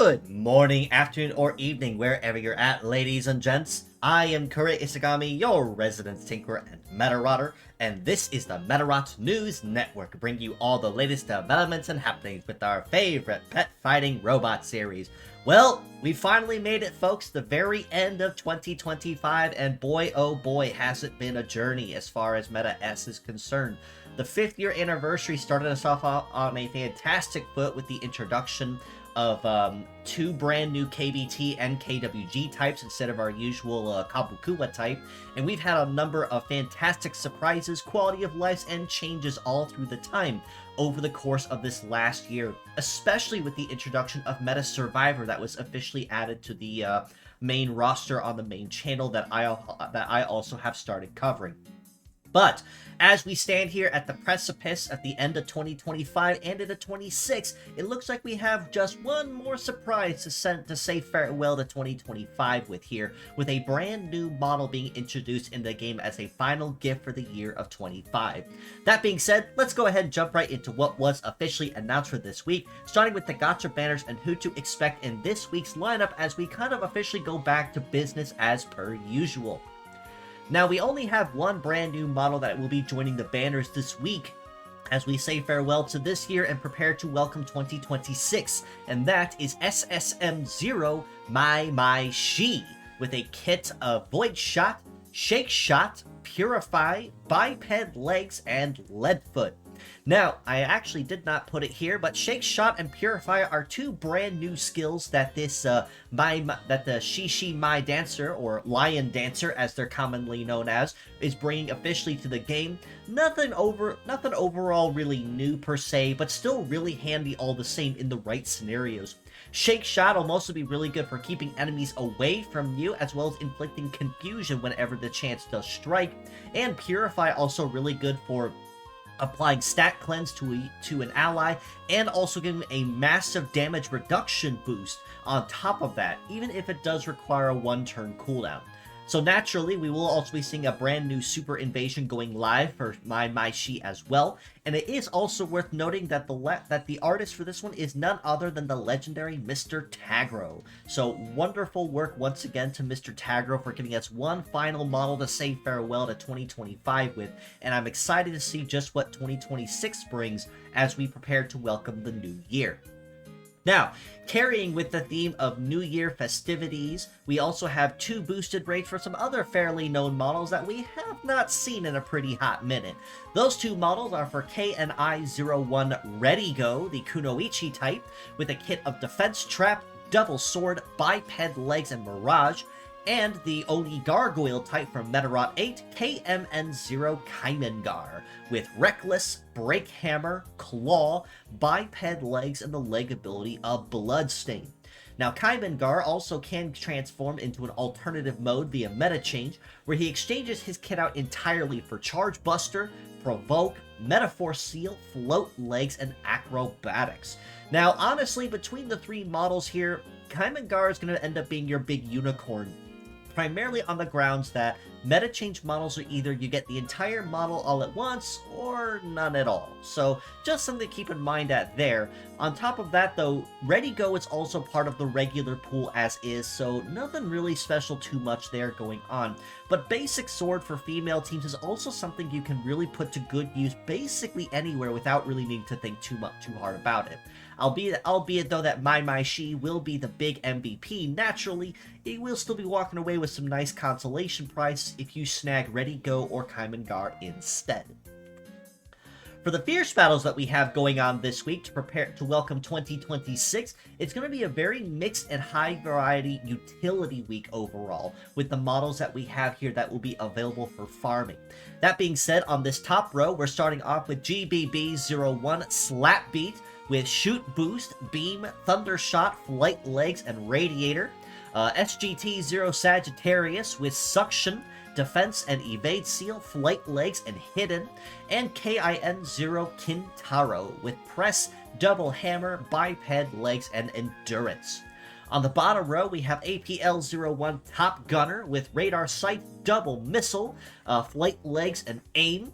Good morning, afternoon, or evening, wherever you're at, ladies and gents. I am Kure Isagami, your resident tinkerer and Medarotter, and this is the Medarot News Network, bringing you all the latest developments and happenings with our favorite pet fighting robot series. Well, we finally made it, folks, the very end of 2025, and boy oh boy has it been a journey as far as Meda S is concerned. The 5th year anniversary started us off on a fantastic foot with the introduction of 2 brand new KBT and KWG types instead of our usual Kabukiwa type, and we've had a number of fantastic surprises, quality of life, and changes all through the time over the course of this last year, especially with the introduction of Meta Survivor that was officially added to the main roster on the main channel that I also have started covering. But as we stand here at the precipice at the end of 2025 and into 26, it looks like we have just one more surprise to say farewell to 2025 with a brand new model being introduced in the game as a final gift for the year of 25. That being said, let's go ahead and jump right into what was officially announced for this week, starting with the gacha banners and who to expect in this week's lineup as we kind of officially go back to business as per usual. Now, we only have one brand new model that will be joining the banners this week as we say farewell to this year and prepare to welcome 2026, and that is SSM0 Maimai-Shi with a kit of Void Shot, Shake Shot, Purify, Biped Legs, and Leadfoot. Now, I actually did not put it here, but Shake Shot and Purify are 2 brand new skills that the Shishi Mai Dancer, or Lion Dancer as they're commonly known as, is bringing officially to the game. Nothing overall really new per se, but still really handy all the same in the right scenarios. Shake Shot will mostly be really good for keeping enemies away from you, as well as inflicting confusion whenever the chance does strike, and Purify also really good for applying stat cleanse to an ally, and also giving a massive damage reduction boost on top of that, even if it does require a 1-turn cooldown. So naturally, we will also be seeing a brand new Super Invasion going live for Maimai-Shi as well, and it is also worth noting that the artist for this one is none other than the legendary Mr. Tagro. So wonderful work once again to Mr. Tagro for giving us one final model to say farewell to 2025 with, and I'm excited to see just what 2026 brings as we prepare to welcome the new year. Now, carrying with the theme of New Year festivities, we also have 2 boosted rates for some other fairly known models that we have not seen in a pretty hot minute. Those 2 models are for KNI-01 Ready Go, the Kunoichi type, with a kit of Defense Trap, Double Sword, Biped Legs, and Mirage, and the Oni Gargoyle type from Medarot 8, KMN0 Kaimengar, with Reckless, Break Hammer, Claw, Biped Legs, and the leg ability of Bloodstain. Now, Kaimengar also can transform into an alternative mode via meta change, where he exchanges his kit out entirely for Charge Buster, Provoke, Metaphor Seal, Float Legs, and Acrobatics. Now, honestly, between the 3 models here, Kaimengar is going to end up being your big unicorn, primarily on the grounds that meta change models are either you get the entire model all at once or none at all. So just something to keep in mind at there. On top of that though, Ready Go is also part of the regular pool as is, so nothing really special too much there going on. But Basic Sword for female teams is also something you can really put to good use basically anywhere without really needing to think too hard about it. Albeit though that Maimai-Shi will be the big MVP, naturally, it will still be walking away with some nice consolation prize if you snag Ready Go or Kaimengar instead. For the fierce battles that we have going on this week to prepare to welcome 2026, it's going to be a very mixed and high variety utility week overall, with the models that we have here that will be available for farming. That being said, on this top row, we're starting off with GBB01 Slap Beat, with Shoot Boost, Beam, Thunder Shot, Flight Legs, and Radiator. SGT0 Sagittarius with Suction, Defense and Evade Seal, Flight Legs, and Hidden. And KIN0 Kintaro with Press, Double Hammer, Biped Legs, and Endurance. On the bottom row, we have APL01 Top Gunner with Radar Sight, Double Missile, Flight Legs, and Aim.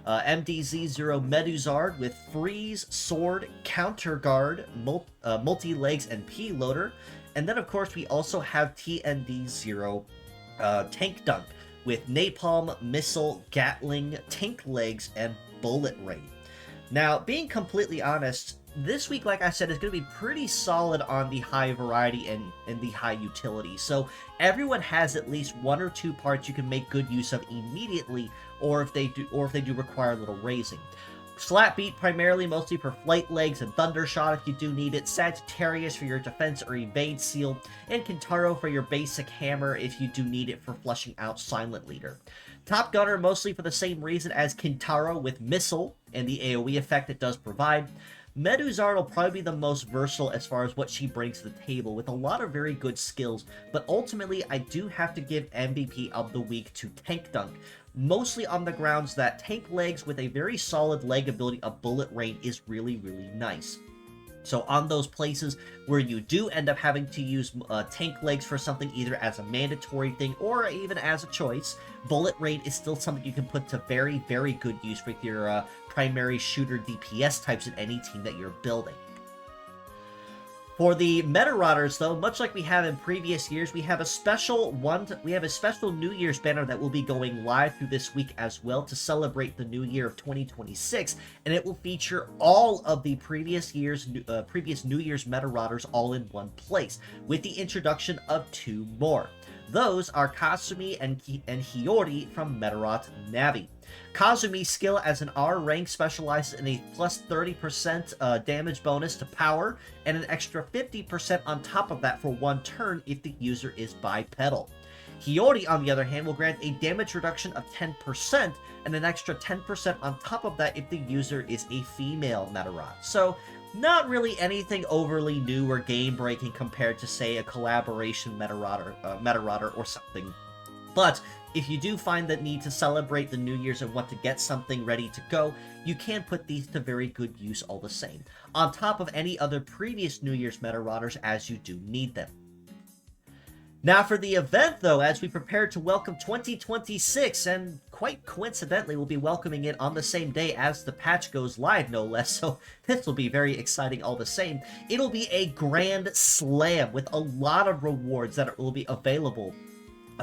MDZ0 Meduzard with Freeze, Sword, Counter Guard, Multi-Legs, and P-Loader. And then, of course, we also have TND0 Tank Dunk with Napalm, Missile, Gatling, Tank Legs, and Bullet Rain. Now, being completely honest, this week, like I said, is going to be pretty solid on the high variety and the high utility. So everyone has at least one or two parts you can make good use of immediately, or if they do require a little raising. Slap Beat primarily mostly for Flight Legs and Thundershot if you do need it, Sagittarius for your defense or evade seal, and Kintaro for your basic hammer if you do need it for flushing out Silent Leader. Top Gunner mostly for the same reason as Kintaro with Missile and the AoE effect it does provide. Meduzard will probably be the most versatile as far as what she brings to the table, with a lot of very good skills, but ultimately I do have to give MVP of the week to Tank Dunk, mostly on the grounds that Tank Legs with a very solid leg ability of Bullet Rain is really, really nice. So on those places where you do end up having to use Tank Legs for something either as a mandatory thing or even as a choice, Bullet Rain is still something you can put to very, very good use with your primary shooter DPS types in any team that you're building. For the Medarotters, though, much like we have in previous years, we have a special New Year's banner that will be going live through this week as well to celebrate the new year of 2026, and it will feature all of the previous New Year's Medarotters all in one place, with the introduction of two more. Those are Kasumi and Hiyori from Medarot Navi. Kazumi's skill as an R rank specializes in a plus 30% damage bonus to power, and an extra 50% on top of that for one turn if the user is bipedal. Hiyori, on the other hand, will grant a damage reduction of 10% and an extra 10% on top of that if the user is a female Medarot. So, not really anything overly new or game-breaking compared to, say, a collaboration Medarotter or something. But if you do find the need to celebrate the New Year's and want to get something ready to go, you can put these to very good use all the same, on top of any other previous New Year's Medarotters as you do need them. Now for the event, though, as we prepare to welcome 2026, and quite coincidentally we'll be welcoming it on the same day as the patch goes live, no less, so this will be very exciting all the same. It'll be a grand slam with a lot of rewards that will be available.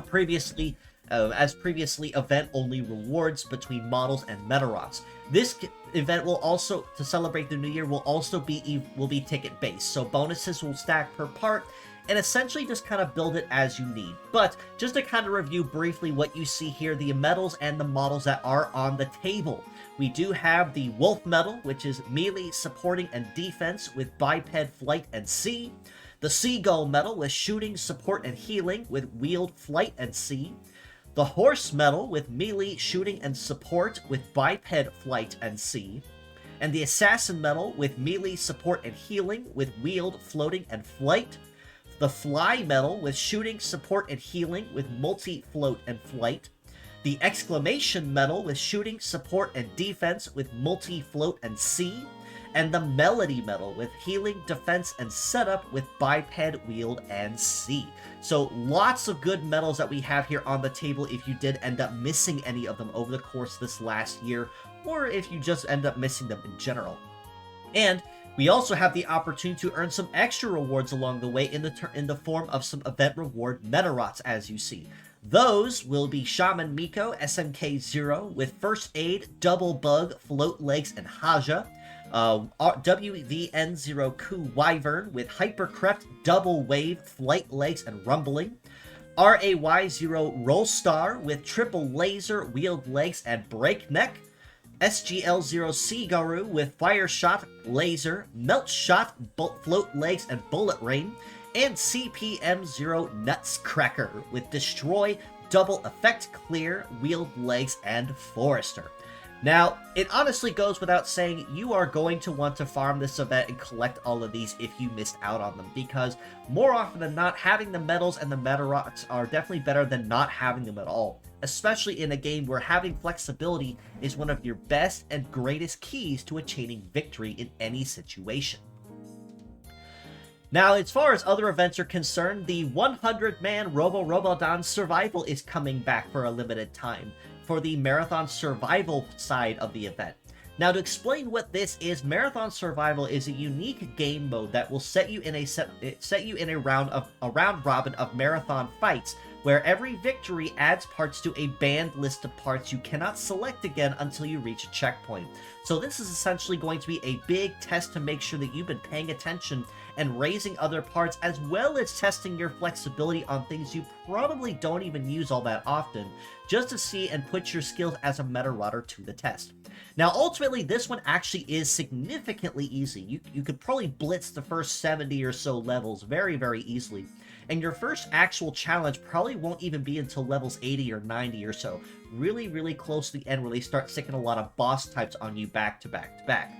Previously event-only rewards between models and Medarots. This event will also, to celebrate the new year, will be ticket-based, so bonuses will stack per part, and essentially just kind of build it as you need. But just to kind of review briefly what you see here, the medals and the models that are on the table. We do have the Wolf medal, which is melee, supporting, and defense with biped, flight, and sea. The Seagull medal with shooting, support, and healing with wield, flight, and sea. The Horse medal with melee, shooting, and support with biped, flight, and sea. And the Assassin medal with melee, support, and healing with wield, floating, and flight. The Fly medal with shooting, support, and healing with multi-float and flight. The Exclamation medal with shooting, support, and defense with multi-float and sea. And the Melody medal with healing, defense, and setup with biped, wield, and sea. So lots of good medals that we have here on the table if you did end up missing any of them over the course of this last year, or if you just end up missing them in general. And we also have the opportunity to earn some extra rewards along the way in the form of some event reward Medarots, as you see. Those will be Shaman Miko, SMK0, with First Aid, Double Bug, Float Legs, and Haja. WVN0 Ku Wyvern with Hypercrept, Double Wave, Flight Legs, and Rumbling. RAY0 Rollstar with Triple Laser, Wield Legs, and Breakneck. SGL0 Seagaru with Fire Shot, Laser, Melt Shot, Float Legs, and Bullet Rain. And CPM0 Nutscracker with Destroy, Double Effect Clear, Wield Legs, and Forester. Now, it honestly goes without saying, you are going to want to farm this event and collect all of these if you missed out on them, because more often than not, having the medals and the Medarots are definitely better than not having them at all, especially in a game where having flexibility is one of your best and greatest keys to attaining victory in any situation. Now, as far as other events are concerned, the 100-man Robo-Robodon Survival is coming back for a limited time. for the Marathon Survival side of the event. Now, to explain what this is, Marathon Survival is a unique game mode that will set you in a round robin of marathon fights, where every victory adds parts to a banned list of parts you cannot select again until you reach a checkpoint. So this is essentially going to be a big test to make sure that you've been paying attention and raising other parts, as well as testing your flexibility on things you probably don't even use all that often, just to see and put your skills as a Medarotter to the test. Now, ultimately, this one actually is significantly easy. You could probably blitz the first 70 or so levels very, very easily. And your first actual challenge probably won't even be until levels 80 or 90 or so. Really, really close to the end where they start sticking a lot of boss types on you back to back to back.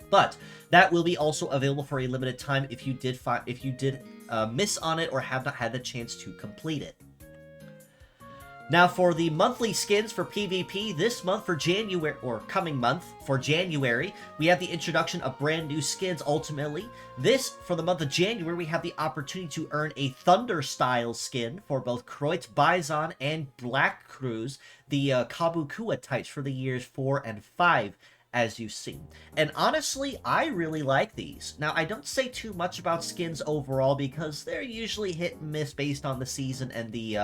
But that will be also available for a limited time if you did miss on it or have not had the chance to complete it. Now, for the monthly skins for PvP, this month for January, or coming month for January, we have the introduction of brand new skins ultimately. For the month of January, we have the opportunity to earn a Thunder-style skin for both Kreutz Bison and Black Cruz, the Kabukua types for the years 4 and 5. As you've seen. And honestly, I really like these. Now, I don't say too much about skins overall because they're usually hit and miss based on the season and the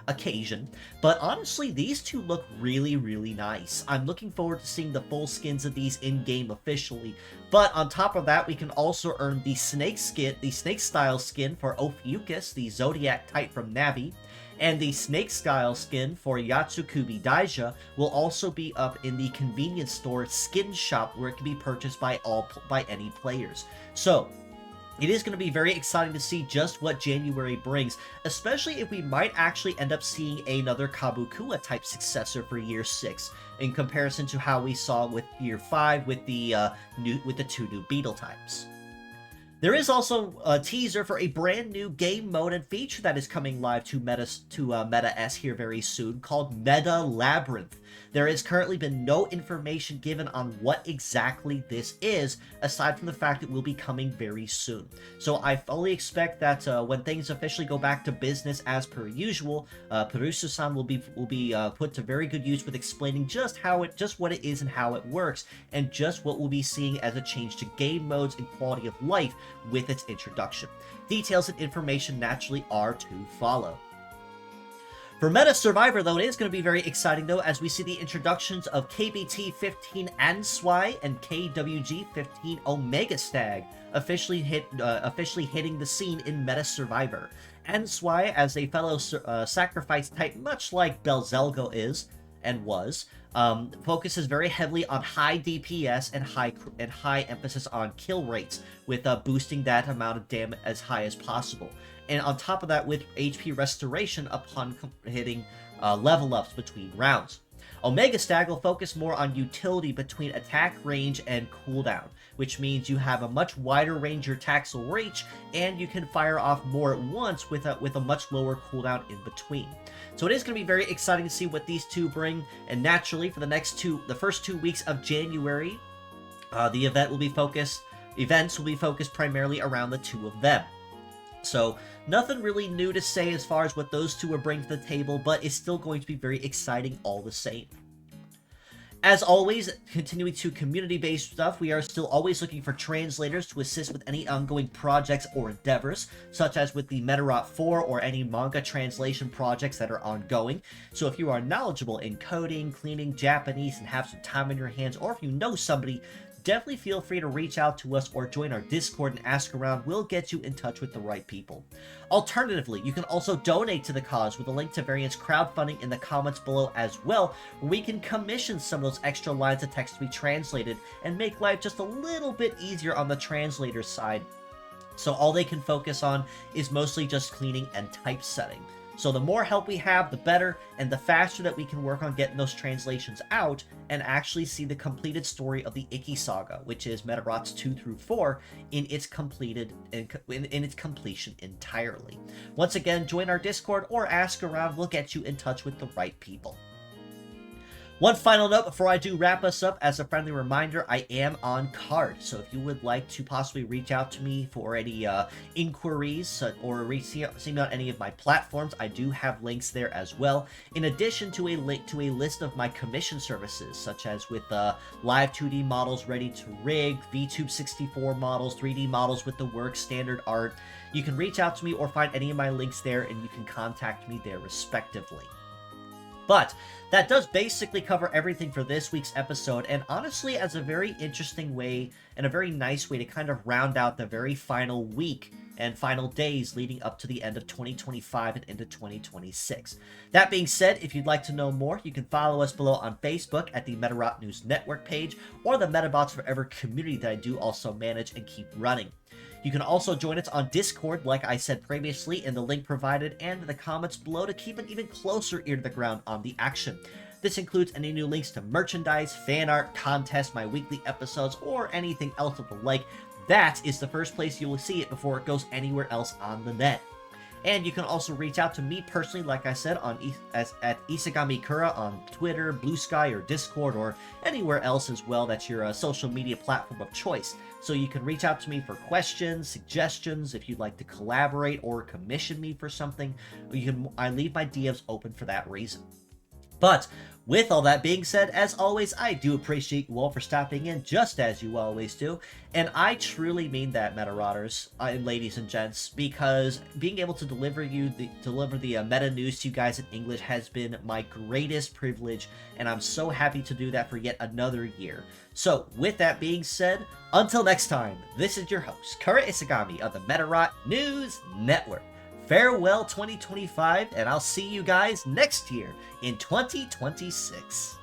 occasion. But honestly, these two look really, really nice. I'm looking forward to seeing the full skins of these in-game officially. But on top of that, we can also earn the Snake style skin for Ophiuchus, the Zodiac type from Navi. And the Snake-style skin for Yatsukubi Daija will also be up in the convenience store skin shop, where it can be purchased by any players. So, it is going to be very exciting to see just what January brings, especially if we might actually end up seeing another Kabukua type successor for year 6, in comparison to how we saw with year 5 with the 2 new Beetle types. There is also a teaser for a brand new game mode and feature that is coming live to Meta S here very soon, called Meta Labyrinth. There has currently been no information given on what exactly this is, aside from the fact it will be coming very soon. So I fully expect that when things officially go back to business as per usual, Perusu-san will be put to very good use with explaining just what it is and how it works, and just what we'll be seeing as a change to game modes and quality of life with its introduction. Details and information naturally are to follow. For Meta Survivor, though, it is going to be very exciting, though, as we see the introductions of KBT-15 Answai and KWG-15 Omega Stag officially hitting the scene in Meta Survivor. Answai, as a fellow sacrifice type, much like Belzelgo is and was, focuses very heavily on high DPS and high emphasis on kill rates, with boosting that amount of damage as high as possible. And on top of that, with HP restoration upon hitting level ups between rounds. Omega Stag will focus more on utility between attack range and cooldown, which means you have a much wider range your attacks will reach, and you can fire off more at once with a much lower cooldown in between. So it is going to be very exciting to see what these two bring, and naturally for the first 2 weeks of January, the events will be focused primarily around the two of them. So, nothing really new to say as far as what those two are bringing to the table, but it's still going to be very exciting all the same. As always, continuing to community-based stuff, we are still always looking for translators to assist with any ongoing projects or endeavors, such as with the Medarot 4 or any manga translation projects that are ongoing. So if you are knowledgeable in coding, cleaning Japanese, and have some time on your hands, or if you know somebody, definitely feel free to reach out to us or join our Discord and ask around. We'll get you in touch with the right people. Alternatively, you can also donate to the cause with a link to various crowdfunding in the comments below as well, where we can commission some of those extra lines of text to be translated and make life just a little bit easier on the translator's side. So all they can focus on is mostly just cleaning and typesetting. So the more help we have, the better, and the faster that we can work on getting those translations out and actually see the completed story of the Ikki Saga, which is Medarots 2 through 4, in its completion entirely. Once again, join our Discord or ask around. We'll get you in touch with the right people. One final note before I do wrap us up, as a friendly reminder, I am on card, so if you would like to possibly reach out to me for any inquiries or see me on any of my platforms, I do have links there as well, in addition to a link to a list of my commission services, such as with live 2D models ready to rig, VTube 64 models, 3D models with the work, standard art. You can reach out to me or find any of my links there, and you can contact me there respectively. But that does basically cover everything for this week's episode, and honestly, as a very interesting way and a very nice way to kind of round out the very final week and final days leading up to the end of 2025 and into 2026. That being said, if you'd like to know more, you can follow us below on Facebook at the Medarot News Network page or the Metabots Forever community that I do also manage and keep running. You can also join us on Discord, like I said previously, in the link provided and in the comments below to keep an even closer ear to the ground on the action. This includes any new links to merchandise, fan art, contests, my weekly episodes, or anything else of the like. That is the first place you will see it before it goes anywhere else on the net. And you can also reach out to me personally, like I said, at Isagami Kura on Twitter, Blue Sky, or Discord, or anywhere else as well that's your social media platform of choice. So you can reach out to me for questions, suggestions, if you'd like to collaborate or commission me for something. I leave my DMs open for that reason. But with all that being said, as always, I do appreciate you all for stopping in, just as you always do. And I truly mean that, Medarotters, ladies and gents, because being able to deliver the meta news to you guys in English has been my greatest privilege, and I'm so happy to do that for yet another year. So, with that being said, until next time, this is your host, Kura Isagami of the Medarot News Network. Farewell 2025, and I'll see you guys next year in 2026.